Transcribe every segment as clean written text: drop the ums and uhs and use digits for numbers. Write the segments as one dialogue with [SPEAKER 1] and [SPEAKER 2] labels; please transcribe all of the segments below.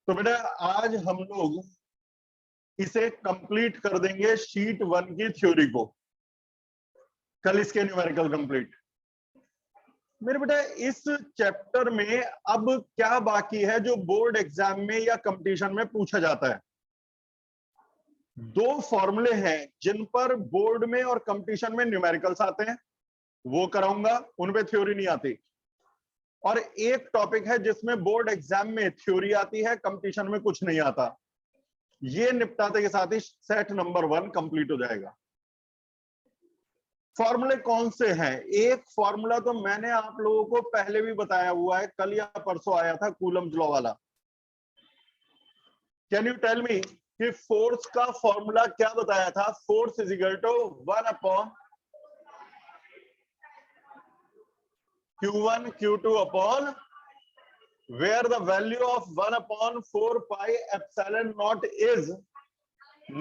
[SPEAKER 1] तो बेटा आज हम लोग इसे कंप्लीट कर देंगे शीट 1 की थ्योरी को, कल इसके न्यूमेरिकल कंप्लीट। मेरे बेटा इस चैप्टर में अब क्या बाकी है जो बोर्ड एग्जाम में या कंपटीशन में पूछा जाता है? दो फॉर्मूले हैं जिन पर बोर्ड में और कंपटीशन में न्यूमेरिकल्स आते हैं, वो कराऊंगा, उनपे थ्योरी नहीं आती। और एक टॉपिक है जिसमें बोर्ड एग्जाम में थ्योरी आती है, कंपटीशन में कुछ नहीं आता। ये निपटाते के साथ ही सेट नंबर 1 कंप्लीट हो जाएगा। फॉर्मूले कौन से हैं? एक फॉर्मूला तो मैंने आप लोगों को पहले भी बताया हुआ है, कल या परसों आया था, कूलम्स लॉ वाला। कैन यू टेल मी कि फोर्स का फॉर्मूला क्या बताया था? Force is equal to 1 upon Q1 Q2 upon where the value of 1 upon 4 pi epsilon naught is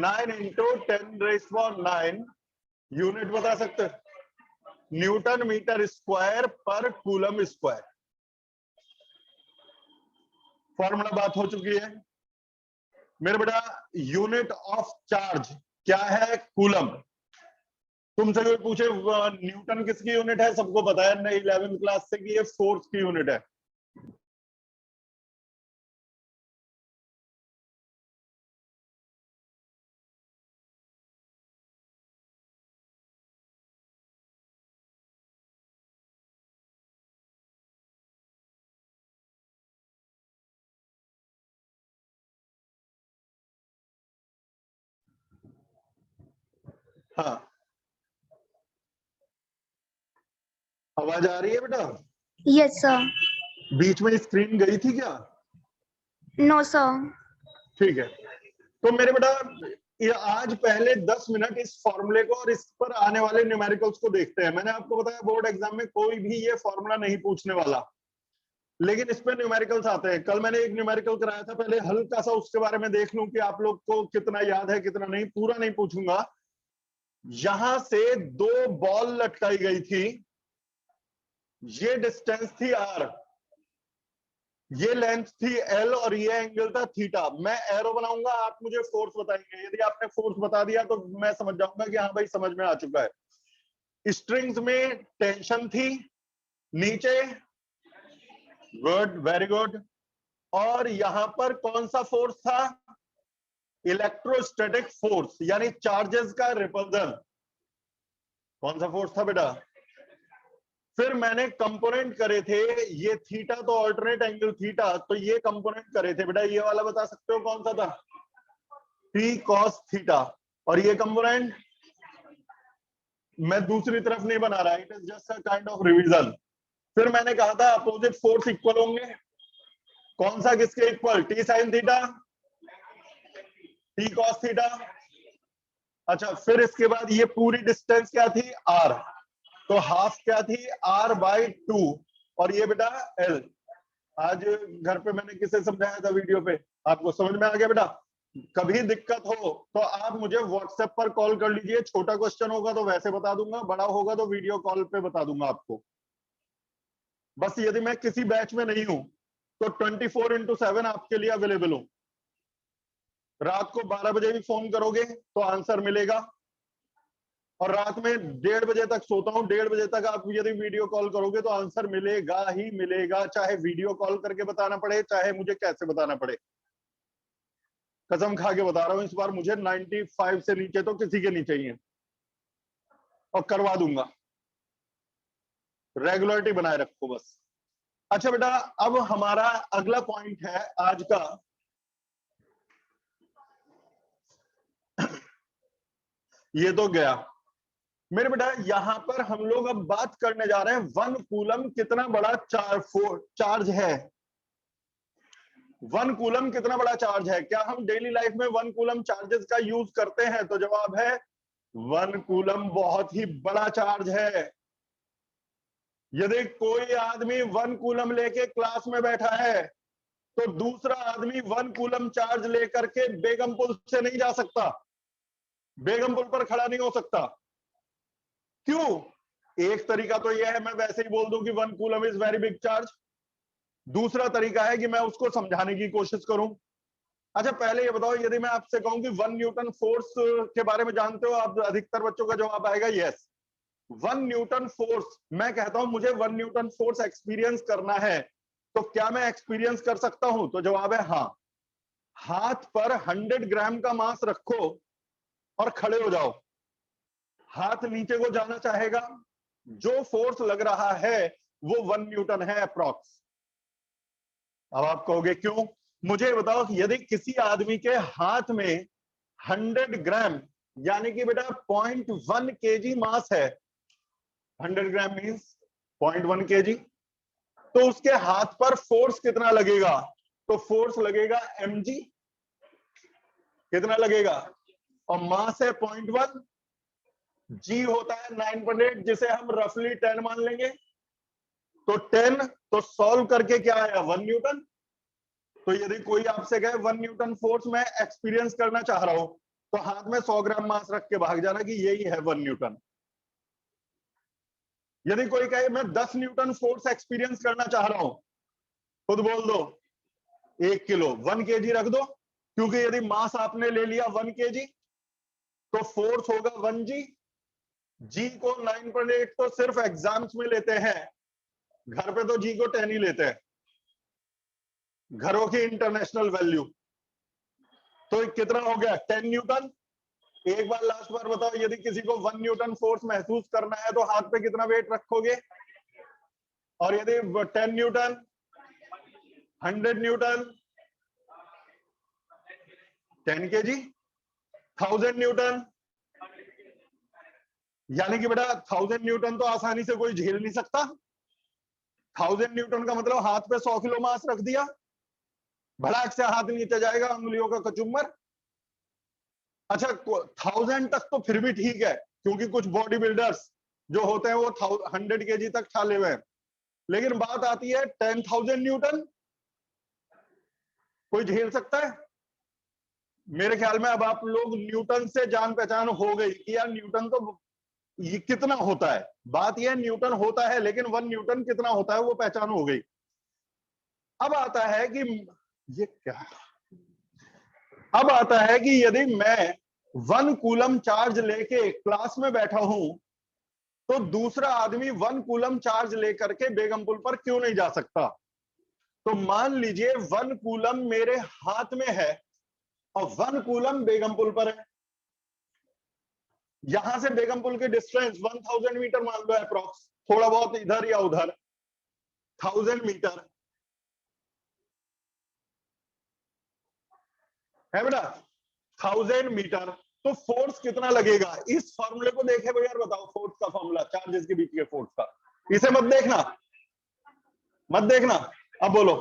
[SPEAKER 1] 9 into 10 raised to 9 unit बता सकते हैं? न्यूटन मीटर स्क्वायर पर कूलम स्क्वायर। फॉर्मूला बात हो चुकी है मेरे बेटा। यूनिट ऑफ चार्ज क्या है? कूलम। तुमसे कोई पूछे न्यूटन किसकी यूनिट है? सबको पता है ना 11th क्लास से कि ये फोर्स की यूनिट है। हाँ, आवाज आ रही है बेटा?
[SPEAKER 2] Yes sir.
[SPEAKER 1] बीच में स्क्रीन गई थी क्या?
[SPEAKER 2] No sir.
[SPEAKER 1] ठीक है, तो मेरे बेटा ये आज पहले 10 मिनट इस फॉर्मूले को और इस पर आने वाले न्यूमेरिकल्स को देखते हैं। मैंने आपको बताया बोर्ड एग्जाम में कोई भी ये फॉर्मूला नहीं पूछने वाला, लेकिन इस पे न्यूमेरिकल्स आते हैं। कल मैंने एक न्यूमेरिकल कराया था, पहले हल्का सा उसके बारे में देख लूं कि आप लोग को कितना याद है कितना नहीं। पूरा नहीं पूछूंगा। यहां से 2 बॉल लटकाई गई थी, ये डिस्टेंस थी r, ये लेंथ थी l और ये एंगल था थीटा। मैं एरो बनाऊंगा, आप मुझे फोर्स बताएंगे। यदि आपने फोर्स बता दिया तो मैं समझ जाऊंगा कि हाँ भाई समझ में आ चुका है। स्ट्रिंग्स में टेंशन थी नीचे, गुड, वेरी गुड। और यहां पर कौन सा फोर्स था? इलेक्ट्रोस्टैटिक फोर्स, यानी चार्जेस का रिपल्जन। कौन सा फोर्स था बेटा? फिर मैंने कंपोनेंट करे थे, ये थीटा तो ऑल्टरनेट एंगल थीटा, तो ये कंपोनेंट करे थे बेटा। ये वाला बता सकते हो कौन सा था? T cos theta. और ये कंपोनेंट मैं दूसरी तरफ नहीं बना रहा, it is just a kind of revision. फिर मैंने कहा था अपोजिट फोर्स इक्वल होंगे। कौन सा किसके equal? T sin theta, T cos theta. अच्छा, फिर इसके बाद ये पूरी डिस्टेंस क्या थी? R, तो हाफ क्या थी? R/2, और ये बेटा L। आज घर पे मैंने किसे समझाया था वीडियो पे? आपको समझ में आ गया बेटा? कभी दिक्कत हो तो आप मुझे व्हाट्सएप पर कॉल कर लीजिए। छोटा क्वेश्चन होगा तो वैसे बता दूंगा, बड़ा होगा तो वीडियो कॉल पे बता दूंगा आपको। बस यदि मैं किसी बैच में नहीं हूं तो 24/7 आपके लिए अवेलेबल हूं। रात को 12 बजे भी फोन करोगे तो आंसर मिलेगा, और रात में 1:30 बजे तक सोता हूं, 1:30 बजे तक आप यदि वीडियो कॉल करोगे तो आंसर मिलेगा ही मिलेगा, चाहे वीडियो कॉल करके बताना पड़े, चाहे मुझे कैसे बताना पड़े। कसम खा के बता रहा हूं, इस बार मुझे 95 से नीचे तो किसी के नहीं चाहिए, और करवा दूंगा। रेगुलरिटी बनाए रखो बस। अच्छा बेटा, अब हमारा अगला पॉइंट है आज का, ये तो गया मेरे बेटा। यहां पर हम लोग अब बात करने जा रहे हैं 1 कूलम कितना बड़ा चार्ज है। 1 कूलम कितना बड़ा चार्ज है? क्या हम डेली लाइफ में 1 कूलम चार्जेस का यूज करते हैं? तो जवाब है 1 कूलम बहुत ही बड़ा चार्ज है। यदि कोई आदमी 1 कूलम लेके क्लास में बैठा है तो दूसरा आदमी 1 कूलम चार्ज लेकर के बेगम पुल से नहीं जा सकता, बेगम पुल पर खड़ा नहीं हो सकता। क्यों? एक तरीका तो यह है मैं वैसे ही बोल दूं कि 1 coulomb is very big charge. दूसरा तरीका है कि मैं उसको समझाने की कोशिश करूं अच्छा पहले ये बताओ, यदि मैं आपसे कहूं कि 1 न्यूटन फोर्स के बारे में जानते हो आप, अधिकतर बच्चों का जवाब आएगा यस। 1 न्यूटन फोर्स, मैं कहता हूं मुझे 1 न्यूटन फोर्स एक्सपीरियंस करना है, तो क्या मैं एक्सपीरियंस कर सकता हूं? तो जवाब है हाँ। हाथ पर 100 ग्राम का मास रखो और खड़े हो जाओ, हाथ नीचे को जाना चाहेगा, जो फोर्स लग रहा है वो 1 न्यूटन है अप्रॉक्स। अब आप कहोगे क्यों? मुझे बताओ कि यदि किसी आदमी के हाथ में 100 ग्राम यानी कि बेटा 0.1 केजी मास है, 100 ग्राम मीन्स 0.1 केजी, तो उसके हाथ पर फोर्स कितना लगेगा? तो फोर्स लगेगा mg। कितना लगेगा? और मास है 0.1, जी होता है 9.8, जिसे हम रफली 10 मान लेंगे। तो 10 तो सॉल्व करके क्या आया? 1 न्यूटन। तो यदि कोई आपसे कहे 1 न्यूटन फोर्स मैं एक्सपीरियंस करना चाह रहा हूं, तो हाथ में 100 ग्राम मास रख के भाग जाना कि यही है 1 न्यूटन। यदि कोई कहे मैं 10 न्यूटन फोर्स एक्सपीरियंस करना चाह रहा हूं, खुद बोल दो 1 किलो, 1 केजी रख दो, क्योंकि यदि मास आपने ले लिया 1 केजी तो फोर्स होगा 1 जी। जी को 9.8 तो सिर्फ एग्जाम्स में लेते हैं, घर पे तो जी को 10 ही लेते हैं, घरों की इंटरनेशनल वैल्यू। तो कितना हो गया? 10 न्यूटन। एक बार लास्ट बार बताओ, यदि किसी को 1 न्यूटन फोर्स महसूस करना है तो हाथ पे कितना वेट रखोगे? और यदि 10 न्यूटन, 100 न्यूटन, 10 केजी, 1000 न्यूटन, यानी कि बेटा 1000 न्यूटन तो आसानी से कोई झेल नहीं सकता। 1000 न्यूटन का मतलब हाथ पे 100 किलो मास रख दिया, भड़ाक से हाथ नीचे जाएगा, उंगलियों का कचुम्बर। अच्छा 1000 तक तो फिर भी ठीक है, क्योंकि कुछ बॉडी बिल्डर्स जो होते हैं वो 100 केजी तक ठाले हुए हैं, लेकिन बात आती है 10,000 न्यूटन, कोई झेल सकता है? मेरे ख्याल में अब आप लोग न्यूटन से जान पहचान हो गई कि यार न्यूटन तो ये कितना होता है। बात यह न्यूटन होता है, लेकिन 1 न्यूटन कितना होता है वो पहचान हो गई। अब आता है कि ये क्या, अब आता है कि यदि मैं 1 कूलम चार्ज लेके क्लास में बैठा हूं, तो दूसरा आदमी 1 कूलम चार्ज लेकर के बेगम पुल पर क्यों नहीं जा सकता? तो मान लीजिए 1 कूलम मेरे हाथ में है और 1 कूलम बेगम पुल पर है। यहां से बेगम पुल की डिस्टेंस 1000 मीटर मान लो अप्रॉक्स, थोड़ा बहुत इधर या उधर 1000 मीटर है बेटा, 1000 मीटर। तो फोर्स कितना लगेगा? इस फॉर्मूले को देखे बगैर बताओ फोर्स का फॉर्मूला, चार्जेस के बीच के फोर्स का। इसे मत देखना, मत देखना, अब बोलो।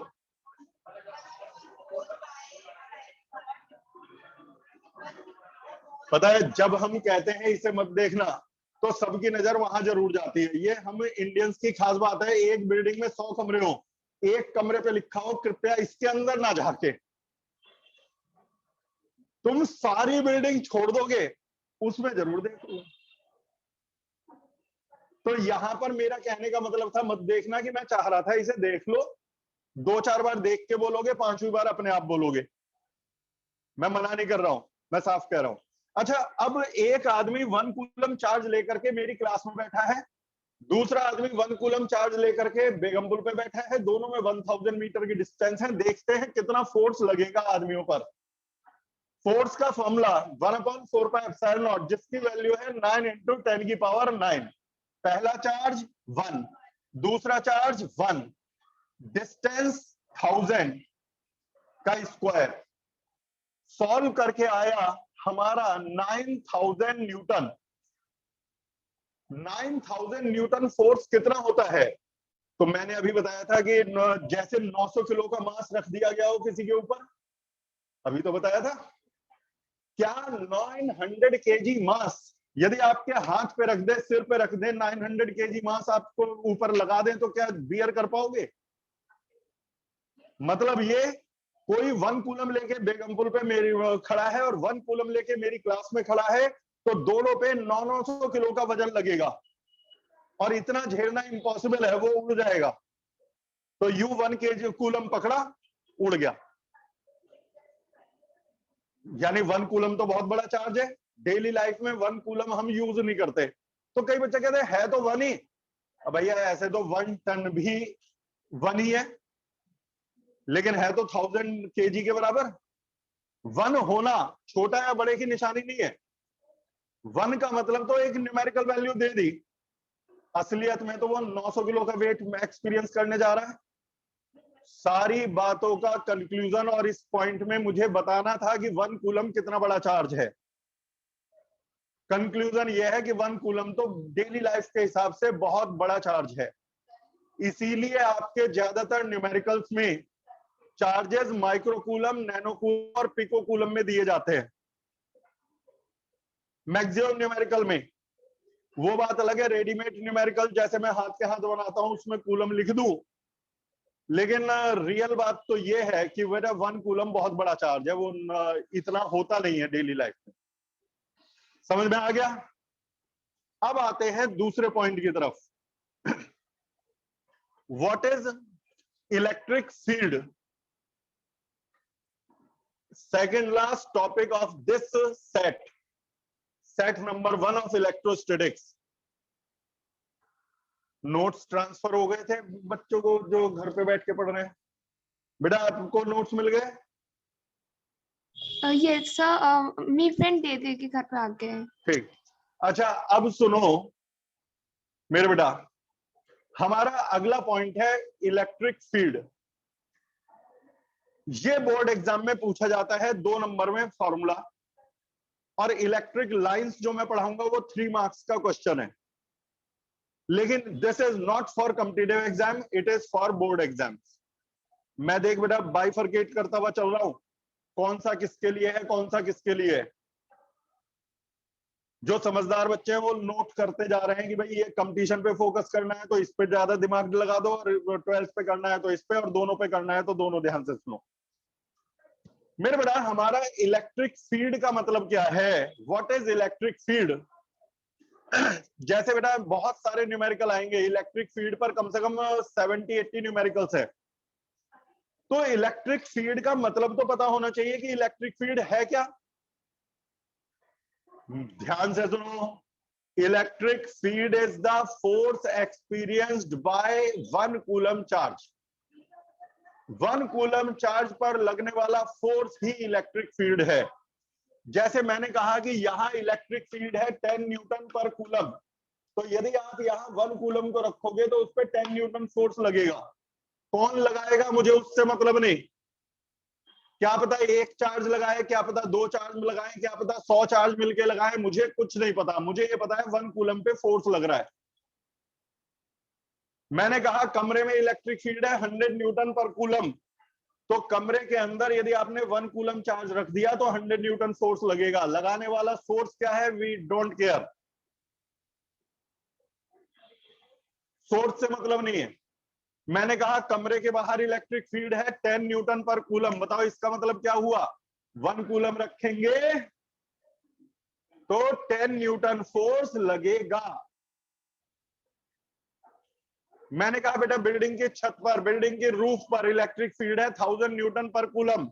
[SPEAKER 1] पता है जब हम कहते हैं इसे मत देखना, तो सबकी नजर वहां जरूर जाती है। ये हम इंडियंस की खास बात है, एक बिल्डिंग में 100 कमरे हो, एक कमरे पे लिखा हो कृपया इसके अंदर ना झांके, तुम सारी बिल्डिंग छोड़ दोगे, उसमें जरूर देखोगे। तो यहां पर मेरा कहने का मतलब था मत देखना, कि मैं चाह रहा था इसे देख लो, 2-4 बार देख के बोलोगे, 5वीं बार अपने आप बोलोगे। मैं मना नहीं कर रहा हूं, मैं साफ कह रहा हूं। अच्छा अब एक आदमी 1 कूलम चार्ज लेकर के मेरी क्लास में बैठा है, दूसरा आदमी 1 कूलम चार्ज लेकर के बेगमपुल पे बैठा है, दोनों में 1000 मीटर की डिस्टेंस है। देखते हैं कितना फोर्स लगेगा आदमियों पर। फोर्स का फॉर्मूला 1/4πε0, जिसकी वैल्यू है 9 × 10⁹ पहला चार्ज 1, दूसरा चार्ज 1, डिस्टेंस 1000 का स्क्वायर, सॉल्व करके आया हमारा 9000 न्यूटन। 9000 न्यूटन फोर्स कितना होता है? तो मैंने अभी बताया था कि जैसे 900 किलो का मास रख दिया गया हो किसी के ऊपर, अभी तो बताया था। क्या 900 केजी मास यदि आपके हाथ पे रख दे, सिर पे रख दे, 900 केजी मास आपको ऊपर लगा दें, तो क्या बियर कर पाओगे? मतलब ये कोई 1 कूलम लेके बेगमपुल पे मेरी खड़ा है और 1 कूलम लेके मेरी क्लास में खड़ा है, तो दोनों पे 900 किलो का वजन लगेगा, और इतना झेलना इम्पॉसिबल है, वो उड़ जाएगा। तो U 1 केजी कूलम पकड़ा, उड़ गया। यानी 1 कूलम तो बहुत बड़ा चार्ज है। डेली लाइफ में 1 कूलम हम यूज नहीं करते, तो कई बच्चे कहते हैं है तो 1 ही। अब भैया ऐसे तो 1 टन भी 1 ही है, लेकिन है तो 1000 kg के बराबर। 1 होना छोटा या बड़े की निशानी नहीं है। 1 का मतलब तो एक न्यूमेरिकल वैल्यू दे दी, असलियत में तो वो 900 किलो का वेट में एक्सपीरियंस करने जा रहा है। सारी बातों का कंक्लूजन और इस पॉइंट में मुझे बताना था कि 1 कूलम कितना बड़ा चार्ज है। कंक्लूजन यह है कि 1 कूलम तो डेली लाइफ के हिसाब से बहुत बड़ा चार्ज है। इसीलिए आपके ज्यादातर न्यूमेरिकल्स में चार्जेस माइक्रोकूलम, नैनोकूलम और पिकोकूलम में दिए जाते हैं। मैक्सिमम न्यूमेरिकल में वो बात अलग है, रेडीमेड न्यूमेरिकल जैसे मैं हाथ के हाथ बनाता हूं उसमें कूलम लिख दूं, लेकिन रियल बात तो ये है कि मेरा 1 कूलम बहुत बड़ा चार्ज है, वो इतना होता नहीं है डेली लाइफ में। समझ में आ गया? अब आते हैं दूसरे पॉइंट की तरफ। What is electric field? Second last topic of this set number 1 of electrostatics. Notes transfer हो गए थे बच्चों को जो घर पे बैठ के पढ़ रहे हैं? बेटा आपको नोट्स मिल गए?
[SPEAKER 2] यस सर, मेरी फ्रेंड दे देगी घर पे आके।
[SPEAKER 1] ठीक। अच्छा अब सुनो मेरे बेटा, हमारा अगला पॉइंट है इलेक्ट्रिक फील्ड। ये बोर्ड एग्जाम में पूछा जाता है 2 नंबर में फॉर्मूला, और इलेक्ट्रिक लाइंस जो मैं पढ़ाऊंगा वो 3 मार्क्स का क्वेश्चन है। लेकिन this is not for competitive exam, it is for board exams. मैं देख बेटा बाइफरकेट करता हुआ चल रहा हूं, कौन सा किसके लिए है, कौन सा किसके लिए है। जो समझदार बच्चे हैं वो नोट करते जा रहे हैं कि भाई ये कंपटीशन पे फोकस करना है तो इस पे ज्यादा दिमाग लगा दो, और 12th पे करना है तो इस पे, और दोनों पे करना है तो दोनों ध्यान से सुनो। मेरे बेटा हमारा इलेक्ट्रिक फील्ड का मतलब क्या है? What is electric field? जैसे बेटा बहुत सारे न्यूमेरिकल आएंगे इलेक्ट्रिक फील्ड पर, कम से कम 70-80 न्यूमेरिकल्स है। तो इलेक्ट्रिक फील्ड का मतलब तो पता होना चाहिए कि इलेक्ट्रिक फील्ड है क्या। ध्यान से सुनो, electric field is the force experienced bye 1 coulomb charge. 1 coulomb charge पर लगने वाला फोर्स ही इलेक्ट्रिक फील्ड है। जैसे मैंने कहा कि यहां इलेक्ट्रिक फील्ड है 10 न्यूटन पर कूलम, तो यदि आप यहां 1 कूलम को रखोगे तो उस पर 10 न्यूटन फोर्स लगेगा। कौन लगाएगा मुझे उससे मतलब नहीं, क्या पता एक चार्ज लगाए, क्या पता 2 चार्ज लगाए, क्या पता 100 चार्ज मिलके लगाए, मुझे कुछ नहीं पता। मुझे ये पता है 1 कूलम पे फोर्स लग रहा है। मैंने कहा कमरे में इलेक्ट्रिक फील्ड है 100 न्यूटन पर कूलम, तो कमरे के अंदर यदि आपने 1 कूलम चार्ज रख दिया तो 100 न्यूटन फोर्स लगेगा। लगाने वाला फोर्स क्या है, वी डोंट केयर, सोर्स से मतलब नहीं है। मैंने कहा कमरे के बाहर इलेक्ट्रिक फील्ड है 10 न्यूटन पर कूलम, बताओ इसका मतलब क्या हुआ? 1 कूलम रखेंगे तो 10 न्यूटन फोर्स लगेगा। मैंने कहा बेटा बिल्डिंग की छत पर, बिल्डिंग के रूफ पर इलेक्ट्रिक फील्ड है 1000 न्यूटन पर कूलम,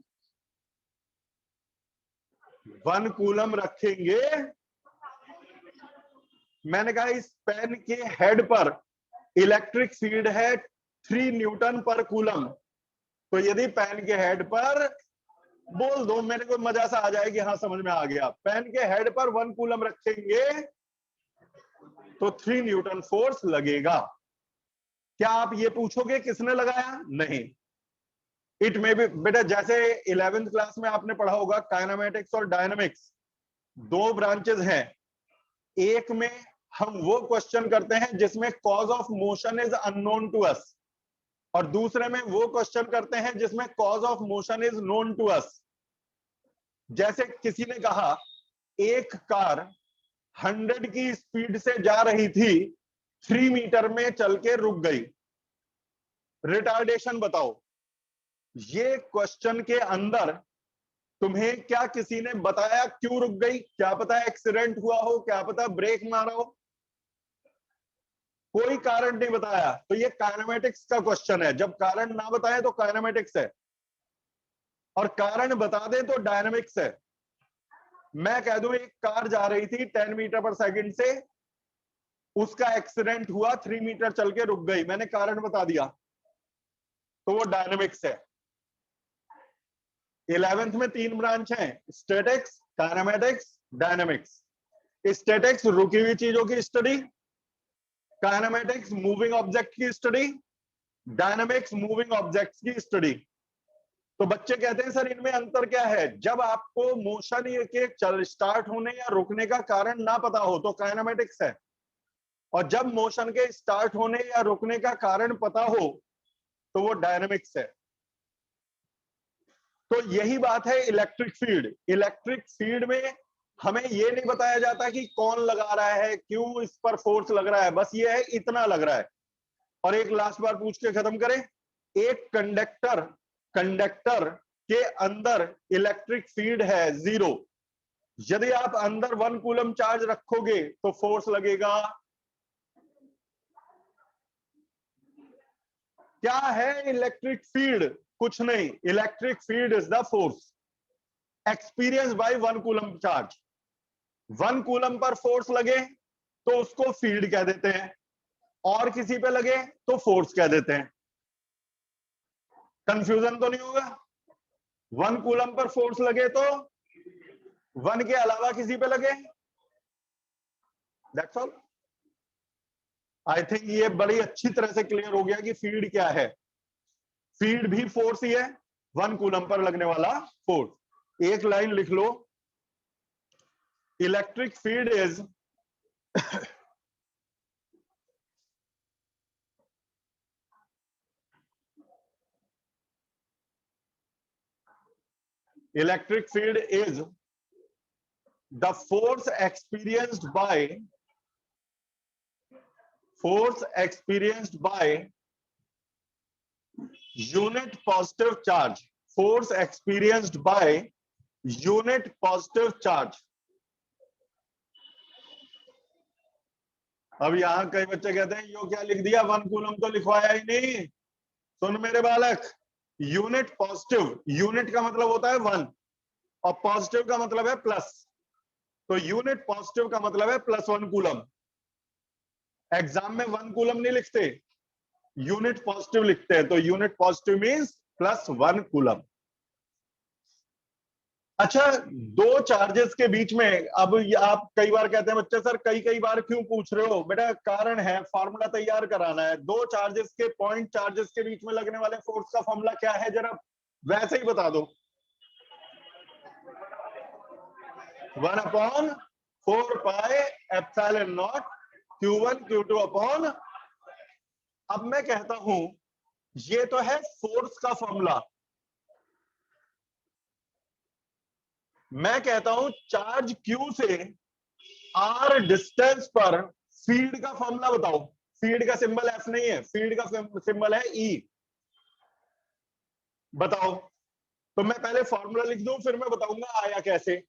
[SPEAKER 1] 1 कूलम रखेंगे। मैंने कहा इस पेन के हेड पर इलेक्ट्रिक फील्ड है 3 न्यूटन पर कूलम, तो यदि पेन के हेड पर, बोल दो मेरे को मजा सा आ जाए कि हाँ समझ में आ गया, पेन के हेड पर 1 कूलम रखेंगे तो 3 न्यूटन फोर्स लगेगा। क्या आप ये पूछोगे किसने लगाया? नहीं। इट में भी बेटा जैसे 11th क्लास में आपने पढ़ा होगा काइनेमेटिक्स और डायनामिक्स 2 ब्रांचेस हैं। एक में हम वो क्वेश्चन करते हैं जिसमें cause of motion is unknown to us, और दूसरे में वो क्वेश्चन करते हैं जिसमें cause of motion is known to us. जैसे किसी ने कहा एक कार 100 की स्पीड से जा रही थी, 3 मीटर में चल के रुक गई, रिटार्डेशन बताओ। ये क्वेश्चन के अंदर तुम्हें क्या किसी ने बताया क्यों रुक गई? क्या पता एक्सीडेंट हुआ हो, क्या पता ब्रेक मारा हो, कोई कारण नहीं बताया, तो ये काइनेमेटिक्स का क्वेश्चन है। जब कारण ना बताए तो काइनेमेटिक्स है, और कारण बता दे तो डायनामिक्स है। मैं कह दूं एक कार जा रही थी 10 मीटर पर सेकंड से, उसका एक्सीडेंट हुआ, 3 मीटर चल के रुक गई, मैंने कारण बता दिया, तो वो डायनेमिक्स है। 11th में 3 ब्रांच हैं, स्टैटिक्स, काइनेमेटिक्स, डायनेमिक्स। स्टैटिक्स रुकी हुई चीजों की स्टडी, काइनेमेटिक्स मूविंग ऑब्जेक्ट की स्टडी, डायनेमिक्स मूविंग ऑब्जेक्ट्स की स्टडी। तो बच्चे कहते हैं सर इनमें अंतर क्या है? जब आपको मोशन के चल स्टार्ट होने या रुकने का कारण ना पता हो तो काइनेमेटिक्स है, और जब मोशन के स्टार्ट होने या रुकने का कारण पता हो तो वो डायनेमिक्स है। तो यही बात है इलेक्ट्रिक फील्ड। इलेक्ट्रिक फील्ड में हमें ये नहीं बताया जाता कि कौन लगा रहा है, क्यों इस पर फोर्स लग रहा है, बस ये है इतना लग रहा है। और एक लास्ट बार पूछ के खत्म करें, एक कंडक्टर के अंदर इलेक्ट्रिक फील्ड है 0। यदि आप अंदर 1 कूलम चार्ज रखोगे तो फोर्स लगेगा। क्या है इलेक्ट्रिक फील्ड? कुछ नहीं, electric field is the force experience by 1 coulomb charge. 1 coulomb per force लगे तो उसको फील्ड कह देते हैं, और किसी पे लगे तो फोर्स कह देते हैं। कंफ्यूजन तो नहीं होगा? 1 कूलम पर फोर्स लगे तो 1 के अलावा किसी पे लगे, दैट्स ऑल। आई थिंक ये बड़ी अच्छी तरह से क्लियर हो गया कि फील्ड क्या है। फील्ड भी फोर्स ही है, 1 कूलम पर लगने वाला फोर्स। एक लाइन लिख लो, electric field is electric field is the force experienced by unit positive charge, force experienced by unit positive charge। अब यहां कई बच्चे कहते हैं यो क्या लिख दिया, 1 कूलम तो लिखवाया ही नहीं। सुन मेरे बालक, यूनिट पॉजिटिव, यूनिट का मतलब होता है 1 और पॉजिटिव का मतलब है प्लस, तो यूनिट पॉजिटिव का मतलब है +1 कूलम। एग्जाम में 1 कूलम नहीं लिखते, यूनिट पॉजिटिव लिखते हैं, तो यूनिट पॉजिटिव मींस +1 कूलम। अच्छा, दो चार्जेस के बीच में, अब आप कई बार कहते हैं बच्चे सर कई बार क्यों पूछ रहे हो? बेटा कारण है, फॉर्मूला तैयार कराना है। दो चार्जेस के, पॉइंट चार्जेस के बीच में लगने वाले फोर्स का फॉर्मूला क्या है, जरा वैसे ही बता दो। 1/4πε0 Q1 Q2 अपॉन। अब मैं कहता हूं ये तो है फोर्स का फॉर्मूला, मैं कहता हूं चार्ज Q से R डिस्टेंस पर फील्ड का फॉर्मूला बताओ। फील्ड का सिंबल F नहीं है, फील्ड का सिंबल है E। बताओ। तो मैं पहले फॉर्मूला लिख दूं, फिर मैं बताऊंगा आया कैसे।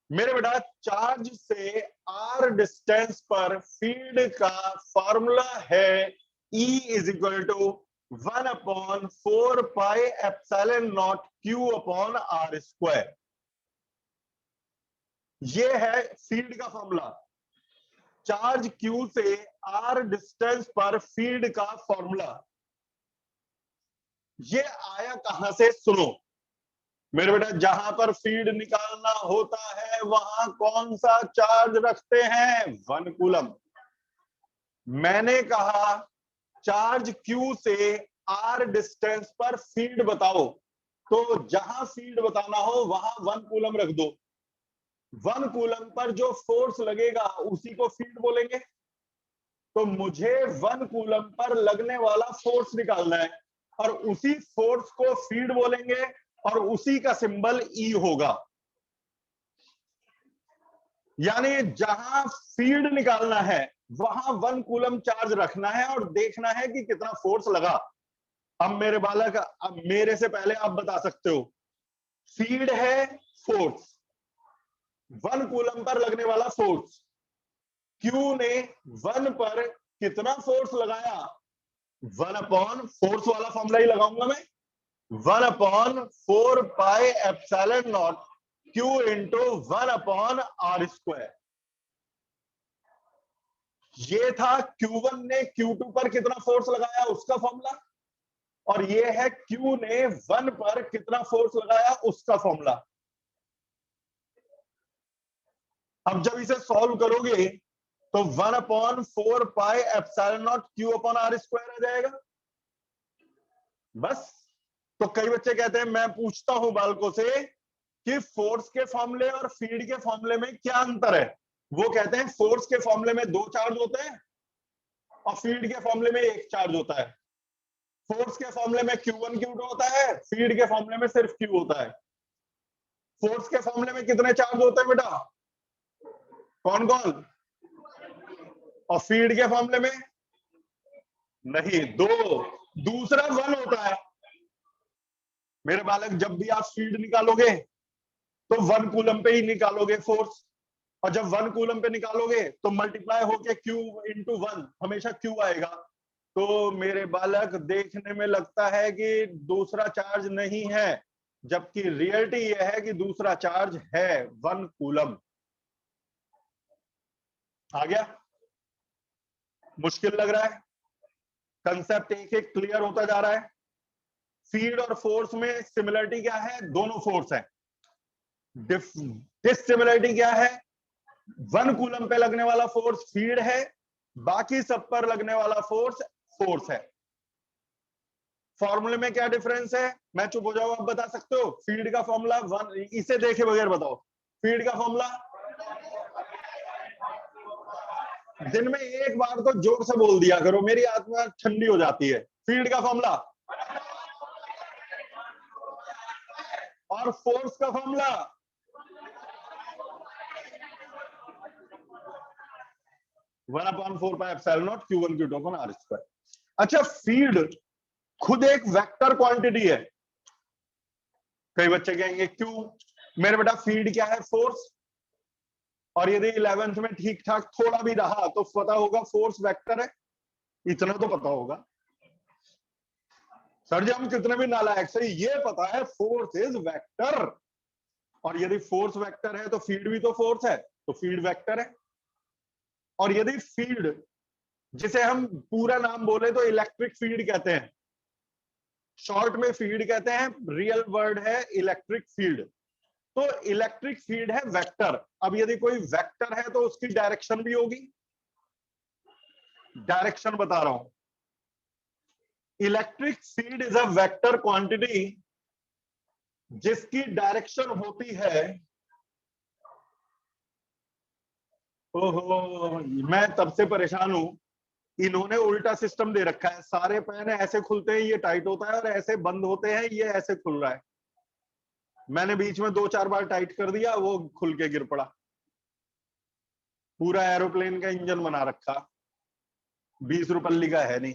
[SPEAKER 1] मेरे बेटा, चार्ज से R डिस्टेंस पर फील्ड का फॉर्मूला है E is equal to 1/4πε0 Q upon R square. ये है फील्ड का फॉर्मूला। चार्ज Q से R डिस्टेंस पर फील्ड का फॉर्मूला। ये आया कहां से, सुनो मेरे बेटा। जहां पर फील्ड निकालना होता है वहां कौन सा चार्ज रखते हैं? 1 कूलम। मैंने कहा चार्ज Q से R डिस्टेंस पर फील्ड बताओ, तो जहां फील्ड बताना हो वहां 1 कूलम रख दो। 1 कूलम पर जो फोर्स लगेगा उसी को फील्ड बोलेंगे। तो मुझे 1 कूलम पर लगने वाला फोर्स निकालना है, और उसी फोर्स को फील्ड बोलेंगे, और उसी का सिंबल E होगा। यानी जहां फील्ड निकालना है वहां 1 कूलम चार्ज रखना है और देखना है कि कितना फोर्स लगा। अब मेरे बालक, अब मेरे से पहले आप बता सकते हो, फील्ड है फोर्स, 1 कूलम पर लगने वाला फोर्स, Q ने 1 पर कितना फोर्स लगाया? 1/, फोर्स वाला फॉर्मूला ही लगाऊंगा मैं, 1/4πε0 Q इंटू 1/r²। ये था Q1 ने Q2 पर कितना फोर्स लगाया उसका फॉर्मूला, और ये है Q ने 1 पर कितना फोर्स लगाया उसका फॉर्मूला। अब जब इसे सॉल्व करोगे तो 1/4πε0Q/r² आ जाएगा। बस। तो कई बच्चे कहते हैं, मैं पूछता हूं बालकों से कि फोर्स के फॉर्मूले और फीड के फॉर्मूले में क्या अंतर है। वो कहते हैं फोर्स के फॉर्मूले में 2 चार्ज होते हैं और फीड के फॉर्मूले में 1 चार्ज होता है। फोर्स के फॉर्मूले में Q1 Q2 होता है, फीड के फॉर्मूले में सिर्फ Q होता है। फोर्स के फॉर्मूले में कितने चार्ज होते हैं बेटा? कौन कौन? और फीड के फॉर्मूले में नहीं, 2। दूसरा 1 होता है। मेरे बालक, जब भी आप फीड निकालोगे तो 1 कूलम पे ही निकालोगे फोर्स, और जब 1 कूलम पे निकालोगे तो मल्टीप्लाई होके Q इंटू 1 हमेशा Q आएगा। तो मेरे बालक, देखने में लगता है कि दूसरा चार्ज नहीं है, जबकि रियलिटी यह है कि दूसरा चार्ज है 1 कूलम। आ गया? मुश्किल लग रहा है? कंसेप्ट एक एक क्लियर होता जा रहा है। फीड और फोर्स में सिमिलरिटी क्या है? दोनों फोर्स है। डिसिमिलरिटी क्या है? 1 कूलम पे लगने वाला फोर्स फीड है, बाकी सब पर लगने वाला फोर्स है। फॉर्मूले में क्या डिफरेंस है? मैं चुप हो जाऊं, आप बता सकते हो? फीड का फॉर्मूला 1, इसे देखे बगैर बताओ। फीड का फॉर्मूला, दिन में एक बार तो जोर से बोल दिया करो, मेरी आत्मा ठंडी हो जाती है। फीड का फॉर्मूला और फोर्स का formula one upon 4πε0 Q1 Q2/r²। अच्छा, फीड खुद एक वेक्टर क्वांटिटी है। कई बच्चे कहेंगे क्यों? मेरे बेटा, फीड क्या है? फोर्स। और यदि 11th में ठीक ठाक थोड़ा भी रहा तो पता होगा फोर्स वेक्टर है, इतना तो पता होगा। सर जी, हम कितने भी नालायक से ये पता है फोर्स इज वेक्टर, और यदि फोर्स वेक्टर है तो फीड भी तो फोर्स है, तो फीड वेक्टर है। और यदि फीड, जिसे हम पूरा नाम बोले तो इलेक्ट्रिक फील्ड कहते हैं, शॉर्ट में फीड कहते हैं, रियल वर्ड है इलेक्ट्रिक फील्ड। तो इलेक्ट्रिक फील्ड है वेक्टर। अब यदि कोई वेक्टर है तो उसकी डायरेक्शन भी होगी। डायरेक्शन बता रहा हूं। Electric field is a vector quantity जिसकी डायरेक्शन होती है, ओहो, मैं तब से परेशान हूं। इन्होंने उल्टा सिस्टम दे रखा है, सारे पेन ऐसे खुलते हैं ये टाइट होता है, और ऐसे बंद होते हैं ये ऐसे खुल रहा है। मैंने बीच में 2-4 बार टाइट कर दिया, वो खुल के गिर पड़ा। पूरा एरोप्लेन का इंजन बना रखा, 20 रुपये का है नहीं,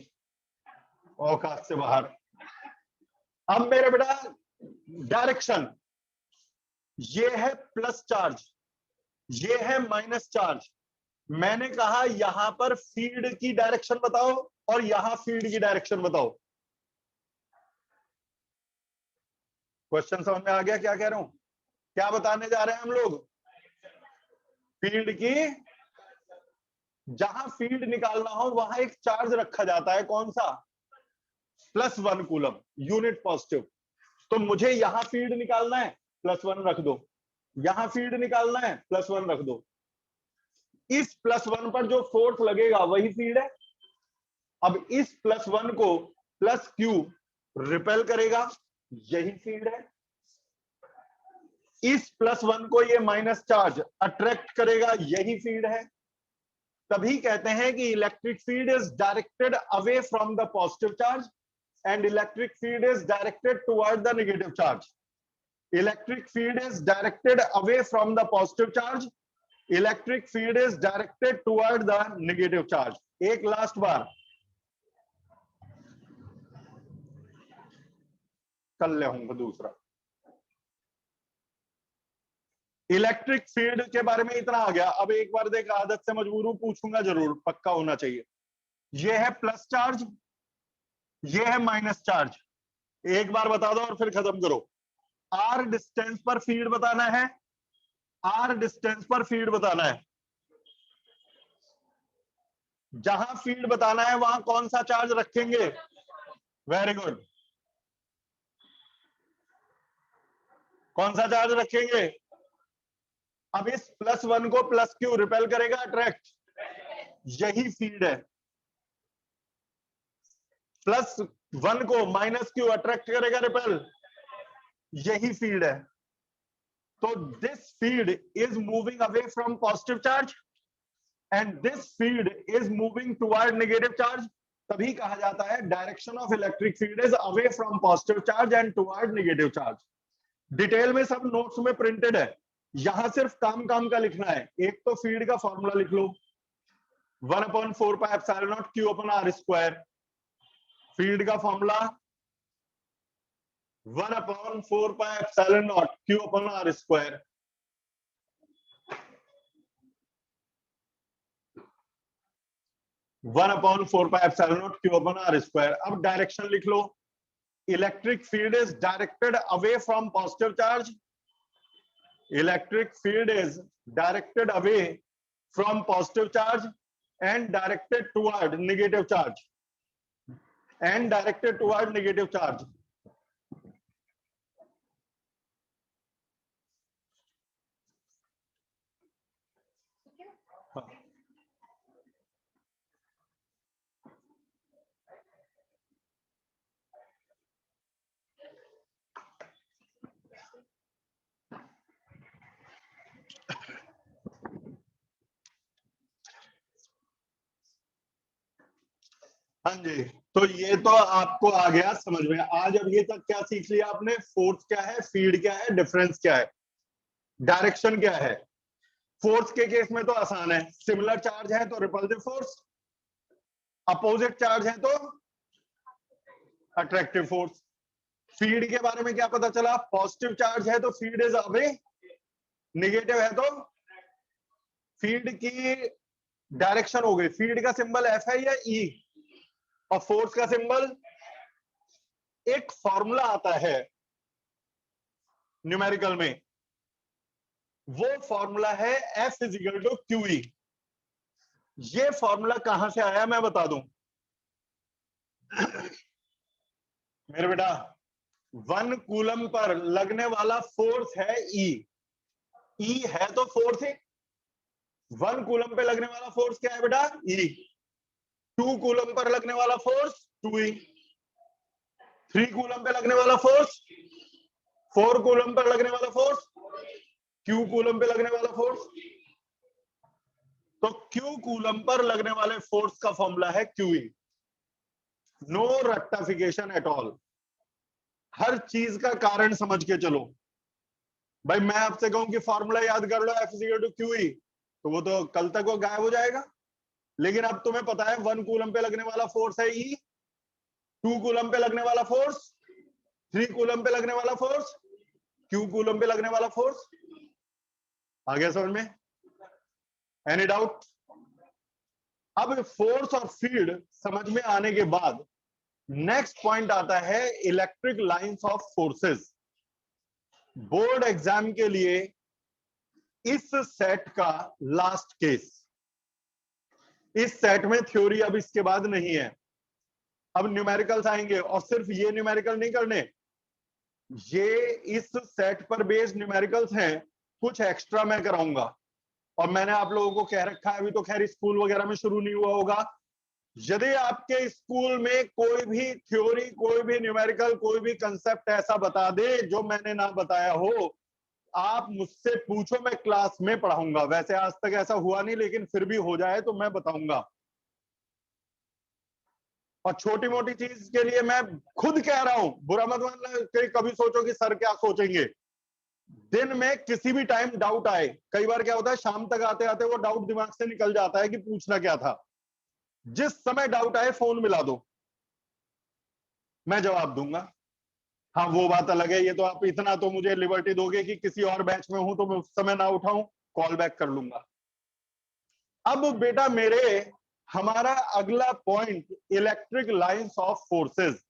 [SPEAKER 1] औकात से बाहर। अब मेरे बेटा, डायरेक्शन, ये है प्लस चार्ज, ये है माइनस चार्ज। मैंने कहा यहां पर फीड की डायरेक्शन बताओ और यहां फीड की डायरेक्शन बताओ। क्वेश्चन समझ में आ गया क्या कह रहा हूं? क्या बताने जा रहे हैं हम लोग? फील्ड की, जहां फील्ड निकालना हो वहां एक चार्ज रखा जाता है, कौन सा? +1 कूलम, यूनिट पॉजिटिव। तो मुझे यहां फील्ड निकालना है, +1 रख दो। यहां फील्ड निकालना है, +1 रख दो। इस +1 पर जो फोर्स लगेगा वही फील्ड है। अब इस +1 को +Q रिपेल करेगा, यही फील्ड है। इस +1 को ये माइनस चार्ज अट्रैक्ट करेगा, यही फील्ड है। तभी कहते हैं कि electric field is directed away from the positive charge and electric field is directed toward the negative charge. Electric field is directed away from the positive charge, electric field is directed toward the negative charge. एक last बार कर ले हूं दूसरा। Electric field के बारे में इतना आ गया। अब एक बार देख, आदत से मजबूर हूं, पूछूंगा जरूर, पक्का होना चाहिए। ये है प्लस चार्ज, ये है माइनस चार्ज। एक बार बता दो और फिर खत्म करो। आर डिस्टेंस पर फील्ड बताना है, आर डिस्टेंस पर फीड बताना है। जहां फीड बताना है वहां कौन सा चार्ज रखेंगे? Very good. कौन सा चार्ज रखेंगे? अब इस +1 को +Q रिपेल करेगा, अट्रैक्ट? यही फीड है। +1 को -Q अट्रैक्ट करेगा, रिपेल? यही फीड है। तो this feed is moving away from positive charge and this feed is moving toward negative charge. तभी कहा जाता है direction of electric field is away from positive charge and toward negative charge. Detail में सब notes में printed है, यहां सिर्फ काम काम का लिखना है। एक तो फील्ड का फॉर्मूला लिख लो, 1/4πε0 Q/r²। फील्ड का फॉर्मूला 1/4πε0 Q/r²। 1/4πε0 Q/r²। अब डायरेक्शन लिख लो, electric field is directed away from positive charge. Electric field is directed away from positive charge and directed toward negative charge. And directed toward negative charge. हाँ जी, तो ये तो आपको आ गया समझ में। आज अब ये तक क्या सीख लिया आपने? फोर्स क्या है, फील्ड क्या है, डिफरेंस क्या है, डायरेक्शन क्या है। फोर्स के केस में तो आसान है, सिमिलर चार्ज है तो रिपल्सिव फोर्स, अपोजिट चार्ज है तो अट्रैक्टिव फोर्स। फील्ड के बारे में क्या पता चला? पॉजिटिव चार्ज है तो फील्ड इज अवे, नेगेटिव है तो फील्ड की डायरेक्शन हो गई। फील्ड का सिंबल एफ है या ई, और फोर्स का सिंबल, एक फॉर्मूला आता है न्यूमेरिकल में, वो फॉर्मूला है F = QE। ये फॉर्मूला कहां से आया मैं बता दूं मेरे बेटा। 1 कूलम पर लगने वाला फोर्स है E। E है तो फोर्स ही। 1 कूलम पे लगने वाला फोर्स क्या है बेटा? E। 2 कूलम पर लगने वाला फोर्स 2E। 3 कूलम पे लगने वाला फोर्स, 4 कूलम पर लगने वाला फोर्स, Q कूलम पे लगने वाला फोर्स। तो Q कूलम पर लगने वाले फोर्स का फॉर्मूला है QE। No rectification at all. हर चीज का कारण समझ के चलो। भाई मैं आपसे कहूं कि फॉर्मूला याद कर लो F = QE, तो वो तो कल तक वो गायब हो जाएगा। लेकिन अब तुम्हें पता है 1 कूलम पे लगने वाला फोर्स है E, 2 कूलम पे लगने वाला फोर्स, 3 कूलम पे लगने वाला फोर्स, Q कूलम पे लगने वाला फोर्स। आ गया समझ में? Any doubt? अब फोर्स और फील्ड समझ में आने के बाद नेक्स्ट पॉइंट आता है electric lines of forces. Board exam के लिए इस सेट का लास्ट केस। इस सेट में थ्योरी अब इसके बाद नहीं है, अब न्यूमेरिकल्स आएंगे। और सिर्फ ये न्यूमेरिकल नहीं करने, ये इस सेट पर बेस्ड न्यूमेरिकल्स हैं, कुछ एक्स्ट्रा मैं कराऊंगा। और मैंने आप लोगों को कह रखा है, अभी तो खैर स्कूल वगैरह में शुरू नहीं हुआ होगा, यदि आपके स्कूल में कोई भी थ्योरी, कोई भी न्यूमेरिकल, कोई भी कंसेप्ट ऐसा बता दे जो मैंने ना बताया हो, आप मुझसे पूछो, मैं क्लास में पढ़ाऊंगा। वैसे आज तक ऐसा हुआ नहीं, लेकिन फिर भी हो जाए तो मैं बताऊंगा। और छोटी मोटी चीज के लिए मैं खुद कह रहा हूं, बुरा मत मानना, कभी सोचो कि सर क्या सोचेंगे। दिन में किसी भी टाइम डाउट आए, कई बार क्या होता है शाम तक आते आते वो डाउट दिमाग से निकल जाता है कि पूछना क्या था। जिस समय डाउट आए फोन मिला दो, मैं जवाब दूंगा। हाँ वो बात अलग है, ये तो आप इतना तो मुझे लिबर्टी दोगे कि किसी और बैच में हूं तो मैं उस समय ना उठाऊं, कॉल बैक कर लूंगा। अब बेटा मेरे, हमारा अगला point electric lines of forces.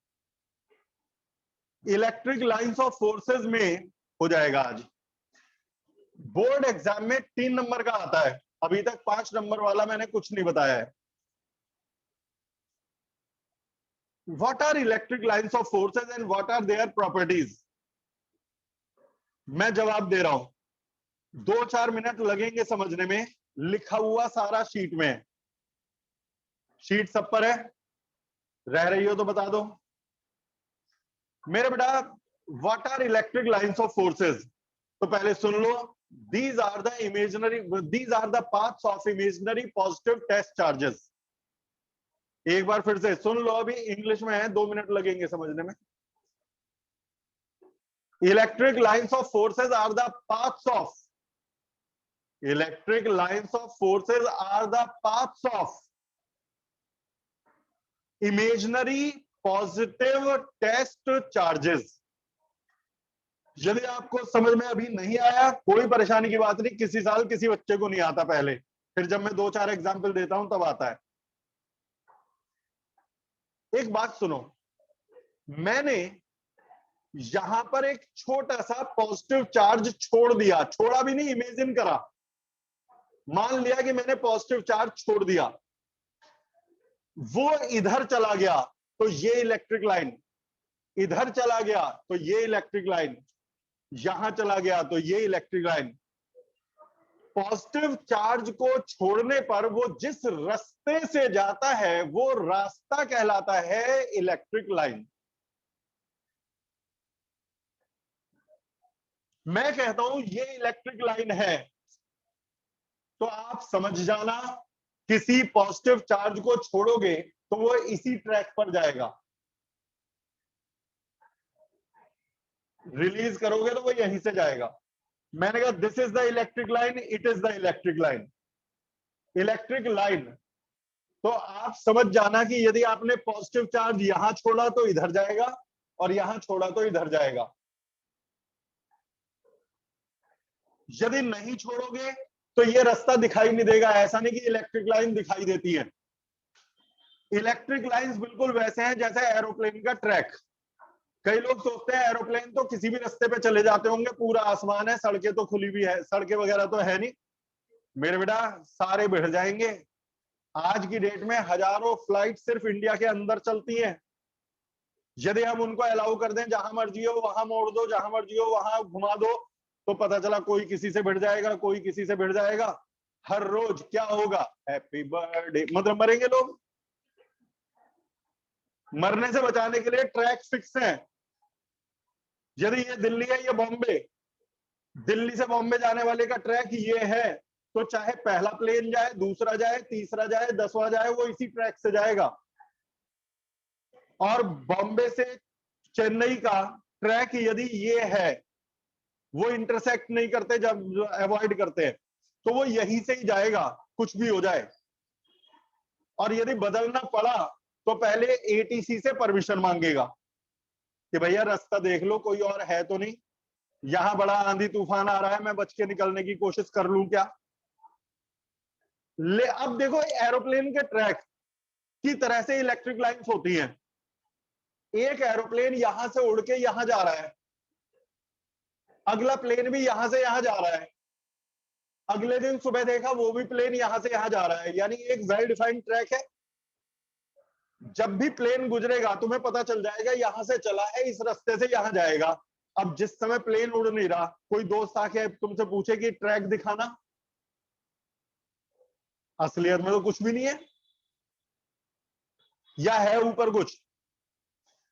[SPEAKER 1] Electric lines of forces में हो जाएगा आज बोर्ड एग्जाम में 3 नंबर का आता है, अभी तक 5 नंबर वाला मैंने कुछ नहीं बताया है। What are electric lines of forces and what are their properties? मैं जवाब दे रहा हूं, 2-4 मिनट लगेंगे समझने में। लिखा हुआ सारा शीट में है। शीट सब पर है, रह रही हो तो बता दो मेरे बेटा। What are electric lines of forces? तो पहले सुन लो, these are the imaginary, these are the paths of imaginary positive test charges. एक बार फिर से सुन लो, अभी इंग्लिश में है, 2 मिनट लगेंगे समझने में। Electric lines of forces are the paths of, electric lines of forces are the paths of imaginary positive test charges. यदि आपको समझ में अभी नहीं आया, कोई परेशानी की बात नहीं, किसी साल किसी बच्चे को नहीं आता पहले, फिर जब मैं 2-4 एग्जाम्पल देता हूं तब आता है। एक बात सुनो, मैंने यहां पर एक छोटा सा पॉजिटिव चार्ज छोड़ दिया, छोड़ा भी नहीं, इमेजिन करा, मान लिया कि मैंने पॉजिटिव चार्ज छोड़ दिया, वो इधर चला गया तो ये इलेक्ट्रिक लाइन, इधर चला गया तो ये इलेक्ट्रिक लाइन, यहां चला गया तो ये इलेक्ट्रिक लाइन। पॉजिटिव चार्ज को छोड़ने पर वो जिस रास्ते से जाता है वो रास्ता कहलाता है इलेक्ट्रिक लाइन। मैं कहता हूं ये इलेक्ट्रिक लाइन है, तो आप समझ जाना, किसी पॉजिटिव चार्ज को छोड़ोगे तो वो इसी ट्रैक पर जाएगा, रिलीज करोगे तो वो यहीं से जाएगा। मैंने कहा this is the electric line, it is the electric line. Electric line, तो आप समझ जाना कि यदि आपने पॉजिटिव चार्ज यहां छोड़ा तो इधर जाएगा और यहां छोड़ा तो इधर जाएगा। यदि नहीं छोड़ोगे तो ये रास्ता दिखाई नहीं देगा। ऐसा नहीं कि इलेक्ट्रिक लाइन दिखाई देती है, इलेक्ट्रिक लाइंस बिल्कुल वैसे हैं जैसे एरोप्लेन का ट्रैक। कई लोग सोचते हैं एरोप्लेन तो किसी भी रास्ते पे चले जाते होंगे, पूरा आसमान है, सड़कें तो खुली भी है, सड़कें वगैरह तो है नहीं। मेरे बेटा सारे बढ़ जाएंगे। आज की डेट में हजारों फ्लाइट सिर्फ इंडिया के अंदर चलती हैं। यदि हम उनको अलाउ कर दें, जहां मर्जी हो वहां मोड़ दो, जहां मर्जी हो वहां घुमा दो, तो पता चला कोई किसी से भिड़ जाएगा, कोई किसी से भिड़ जाएगा। हर रोज क्या होगा, हैप्पी बर्थडे, मतलब मरेंगे लोग। मरने से बचाने के लिए ट्रैक फिक्स है। यदि ये दिल्ली है, ये बॉम्बे, दिल्ली से बॉम्बे जाने वाले का ट्रैक ये है, तो चाहे पहला प्लेन जाए, दूसरा जाए, तीसरा जाए, 10वां जाए, वो इसी ट्रैक से जाएगा। और बॉम्बे से चेन्नई का ट्रैक यदि ये है, वो इंटरसेक्ट नहीं करते, जब अवॉइड करते हैं, तो वो यहीं से ही जाएगा कुछ भी हो जाए। और यदि बदलना पड़ा तो पहले एटीसी से परमिशन मांगेगा कि भैया रास्ता देख लो, कोई और है तो नहीं, यहां बड़ा आंधी तूफान आ रहा है, मैं बच के निकलने की कोशिश कर लूं क्या। ले अब देखो, एरोप्लेन के ट्रैक की तरह से इलेक्ट्रिक लाइंस होती हैं। एक एरोप्लेन यहां से उड़ के यहां जा रहा है, अगला प्लेन भी यहां से यहां जा रहा है, अगले दिन सुबह देखा वो भी प्लेन यहां से यहां जा रहा है, यानी एक वेल डिफाइंड ट्रैक है। जब भी प्लेन गुजरेगा तुम्हें पता चल जाएगा यहां से चला है, इस रास्ते से यहां जाएगा। अब जिस समय प्लेन उड़ नहीं रहा, कोई दोस्त आके तुमसे पूछे कि ट्रैक दिखाना, असलियत में तो कुछ भी नहीं है, या है ऊपर कुछ।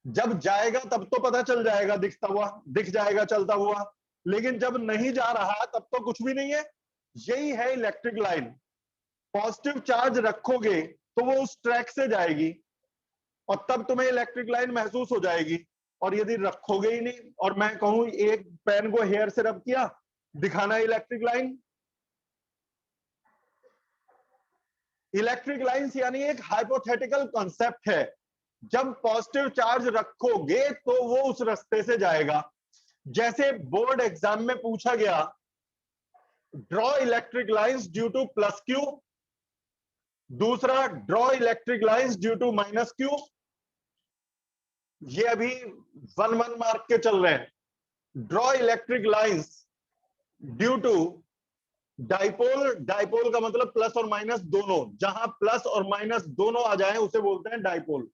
[SPEAKER 1] जब जाएगा तब तो पता चल जाएगा, दिखता हुआ दिख जाएगा चलता हुआ, लेकिन जब नहीं जा रहा तब तो कुछ भी नहीं है। यही है इलेक्ट्रिक लाइन। पॉजिटिव चार्ज रखोगे तो वो उस ट्रैक से जाएगी और तब तुम्हें इलेक्ट्रिक लाइन महसूस हो जाएगी। और यदि रखोगे ही नहीं, और मैं कहूं एक पेन को हेयर से रब किया, दिखाना इलेक्ट्रिक लाइन। इलेक्ट्रिक लाइंस यानी एक हाइपोथेटिकल कॉन्सेप्ट है। जब पॉजिटिव चार्ज रखोगे तो वो उस रास्ते से जाएगा। जैसे बोर्ड एग्जाम में पूछा गया, draw electric lines due to plus Q, दूसरा draw electric lines due to minus Q. ये अभी 1-1 मार्क के चल रहे हैं। Draw electric lines due to dipole, dipole का मतलब प्लस और माइनस दोनों, जहां प्लस और माइनस दोनों आ जाएं उसे बोलते हैं dipole.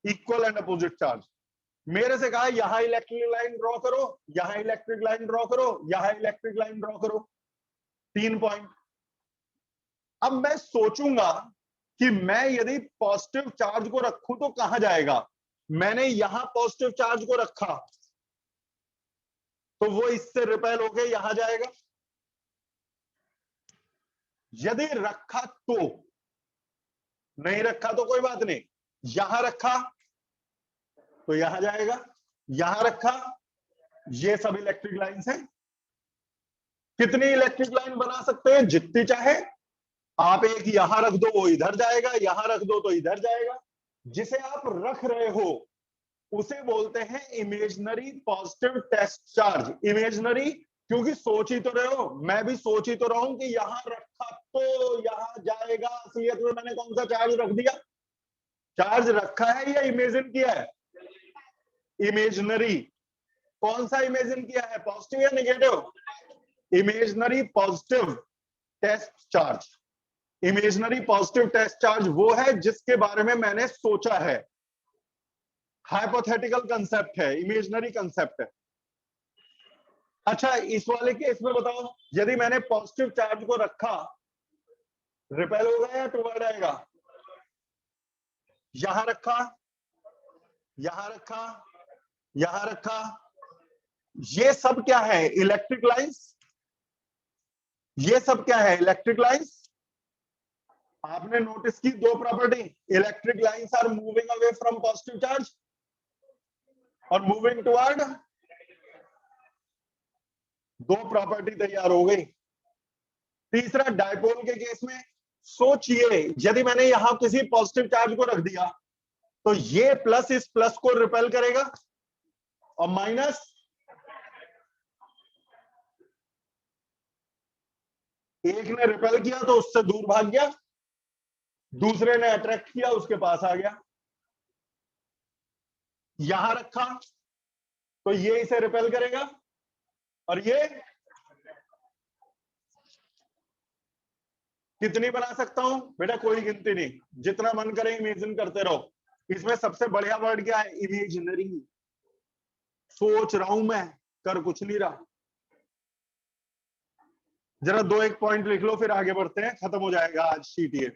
[SPEAKER 1] Equal and opposite charge. मेरे से कहा यहां इलेक्ट्रिक लाइन ड्रॉ करो, यहां इलेक्ट्रिक लाइन ड्रॉ करो, यहां इलेक्ट्रिक लाइन ड्रॉ करो, 3 पॉइंट। अब मैं सोचूंगा कि मैं यदि पॉजिटिव चार्ज को रखूं तो कहां जाएगा। मैंने यहां पॉजिटिव चार्ज को रखा तो वो इससे रिपेल होके यहां जाएगा। यदि रखा तो, नहीं रखा तो कोई बात नहीं, यहां रखा तो यहां जाएगा, यहां रखा, ये सब इलेक्ट्रिक लाइंस हैं। कितनी इलेक्ट्रिक लाइन बना सकते हैं, जितनी चाहे। आप एक यहां रख दो वो इधर जाएगा, यहां रख दो तो इधर जाएगा। जिसे आप रख रहे हो उसे बोलते हैं imaginary positive test charge. Imaginary क्योंकि सोच ही तो रहे हो, मैं भी सोच ही तो रहा हूं कि यहां रखा तो यहां जाएगा। असलियत में मैंने कौन सा चार्ज रख दिया, चार्ज रखा है या इमेजिन किया है, इमेजिनरी। कौन सा इमेजिन किया है, पॉजिटिव या negative, imaginary positive test charge. Imaginary positive test charge वो है जिसके बारे में मैंने सोचा है। हाइपोथेटिकल कंसेप्ट है, इमेजिनरी कंसेप्ट है। अच्छा इस वाले केस में बताओ, यदि मैंने पॉजिटिव चार्ज को रखा, रिपेल होगा या टुवर्ड आएगा। यहां रखा, यहां रखा, यहां रखा, ये सब क्या है, इलेक्ट्रिक लाइंस। ये सब क्या है, इलेक्ट्रिक लाइंस। आपने नोटिस की दो property, electric lines are moving away from positive charge और मूविंग टुवर्ड। दो प्रॉपर्टी तैयार हो गई। तीसरा डायपोल के केस में सोचिए, यदि मैंने यहां किसी पॉजिटिव चार्ज को रख दिया तो ये प्लस इस प्लस को रिपेल करेगा और माइनस एक ने रिपेल किया तो उससे दूर भाग गया, दूसरे ने अट्रैक्ट किया उसके पास आ गया। यहां रखा तो ये इसे रिपेल करेगा और ये कितनी बना सकता हूं बेटा, कोई गिनती नहीं, जितना मन करे इमेजिन करते रहो। इसमें सबसे बढ़िया वर्ड क्या है, इमेजिनरी। सोच रहा हूं मैं, कर कुछ नहीं रहा। जरा दो एक पॉइंट लिख लो फिर आगे बढ़ते हैं, खत्म हो जाएगा आज शीट ये।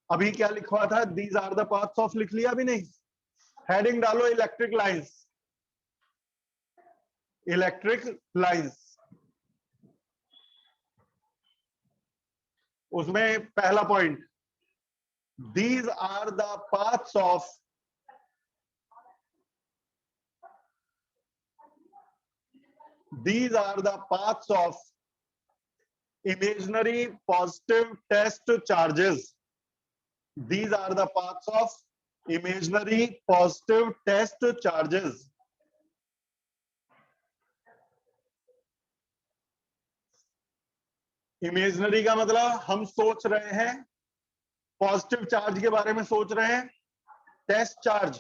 [SPEAKER 1] अभी क्या लिखवा था, these are the paths of, लिख लिया अभी नहीं। हेडिंग डालो इलेक्ट्रिक लाइंस, इलेक्ट्रिक लाइंस। उसमें पहला point, these are the paths of these are the paths of imaginary positive test charges. These are the paths of imaginary positive test charges. Imaginary का मतलब हम सोच रहे हैं, पॉजिटिव चार्ज के बारे में सोच रहे हैं, टेस्ट चार्ज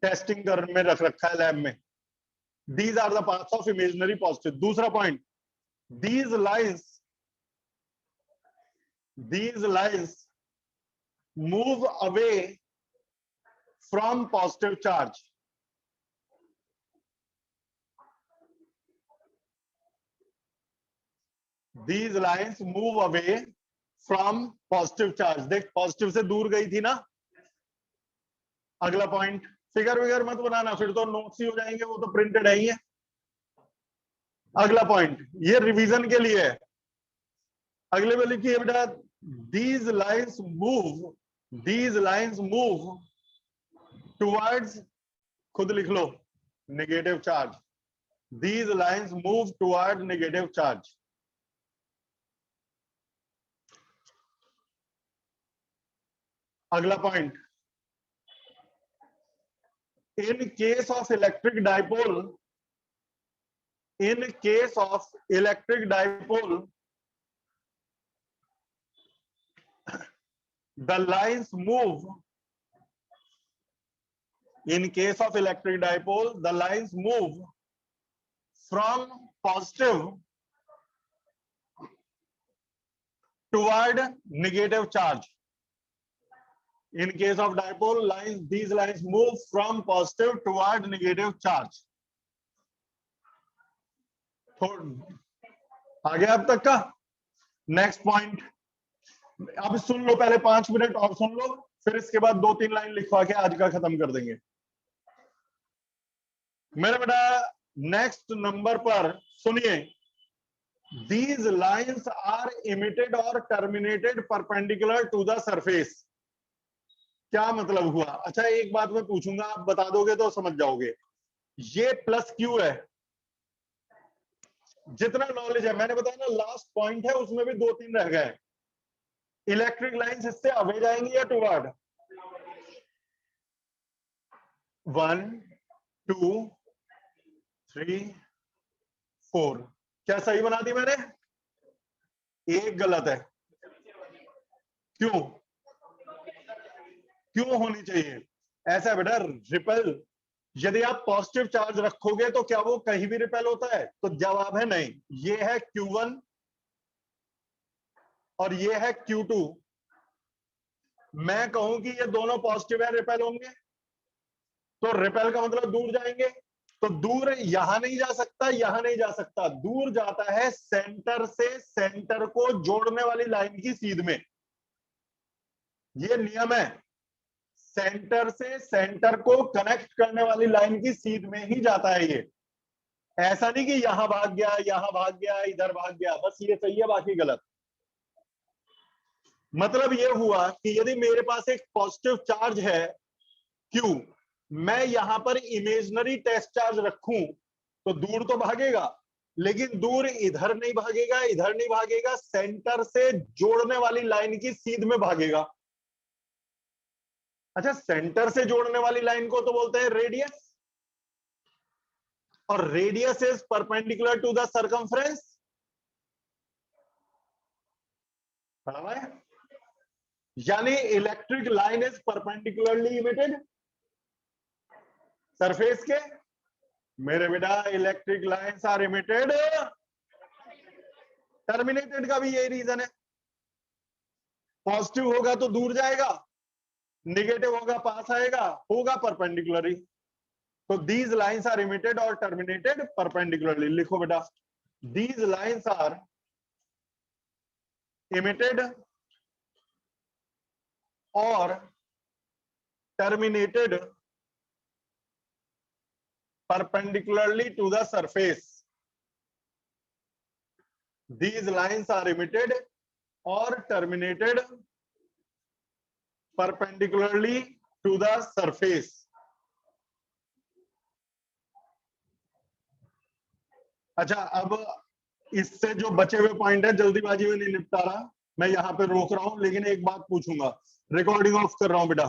[SPEAKER 1] टेस्टिंग कर में रख रखा है लैब में। These are the paths of imaginary positive. दूसरा point, these lines move away from positive charge. These lines move away from positive charge. देख पॉजिटिव से दूर गई थी ना। अगला पॉइंट, फिगर विगर मत बनाना फिर तो नोट्स ही हो जाएंगे, वो तो प्रिंटेड है ही है। अगला पॉइंट ये रिवीजन के लिए है। अगले में लिखिए बेटा, these lines move towards, खुद लिख लो, negative charge. These lines move toward negative charge. अगला point, in case of electric dipole, the lines move, in case of electric dipole the lines move from positive toward negative charge. In case of dipole lines, these lines move from positive toward negative charge. आ गया अब तक का? Next point, अब सुन लो, पहले 5 minute और सुन लो, फिर इसके बाद 2-3 लाइन लिखवा के आज का खत्म कर देंगे मेरे बेटा। नेक्स्ट नंबर पर सुनिए, these lines are emitted or terminated perpendicular to the surface. क्या मतलब हुआ? अच्छा एक बात मैं पूछूंगा, आप बता दोगे तो समझ जाओगे। ये प्लस क्यू है, जितना नॉलेज है, मैंने बताया ना लास्ट पॉइंट है, उसमें भी 2-3 रह गए। इलेक्ट्रिक लाइंस इससे अवे जाएंगी या टुवर्ड? 1 2 3 4, क्या सही बना दी मैंने? एक गलत है। क्यों? क्यों होनी चाहिए? ऐसा बेटा, रिपेल, यदि आप पॉजिटिव चार्ज रखोगे तो क्या वो कहीं भी रिपेल होता है? तो जवाब है नहीं। ये है Q1 और ये है Q2। मैं कहूं कि ये दोनों पॉजिटिव है, रिपेल होंगे, तो रिपेल का मतलब दूर जाएंगे। तो दूर यहां नहीं जा सकता, यहां नहीं जा सकता, दूर जाता है सेंटर से सेंटर को जोड़ने वाली लाइन की सीध में। ये नियम है, सेंटर से सेंटर को कनेक्ट करने वाली लाइन की सीध में ही जाता है ये। ऐसा नहीं कि यहां भाग गया, यहां भाग गया, इधर भाग गया, बस ये सही है बाकी गलत। मतलब ये हुआ कि यदि मेरे पास एक पॉजिटिव चार्ज है Q, मैं यहां पर इमेजिनरी टेस्ट चार्ज रखूं तो दूर तो भागेगा, लेकिन दूर इधर नहीं भागेगा, इधर नहीं भागेगा, सेंटर से जोड़ने वाली लाइन की सीध में भागेगा। अच्छा, सेंटर से जोड़ने वाली लाइन को तो बोलते हैं रेडियस, और radius is perpendicular to the circumference. यानी electric line is perpendicularly emitted surface के। मेरे बेटा, electric lines are emitted, terminated का भी यही रीजन है। पॉजिटिव होगा तो दूर जाएगा, नेगेटिव होगा पास आएगा, होगा परपेंडिकुलरली। तो दीज लाइन्स आर इमिटेड और टर्मिनेटेड परपेंडिकुलरली। लिखो बेटा, दीज लाइन्स आर इमिटेड और terminated perpendicularly to the surface. These lines are emitted or terminated perpendicularly to the surface. अच्छा, अब इससे जो बचे हुए पॉइंट है जल्दीबाजी में नहीं निपटा रहा, मैं यहां पे रोक रहा हूं, लेकिन एक बात पूछूंगा, रिकॉर्डिंग ऑफ कर रहा हूं बेटा।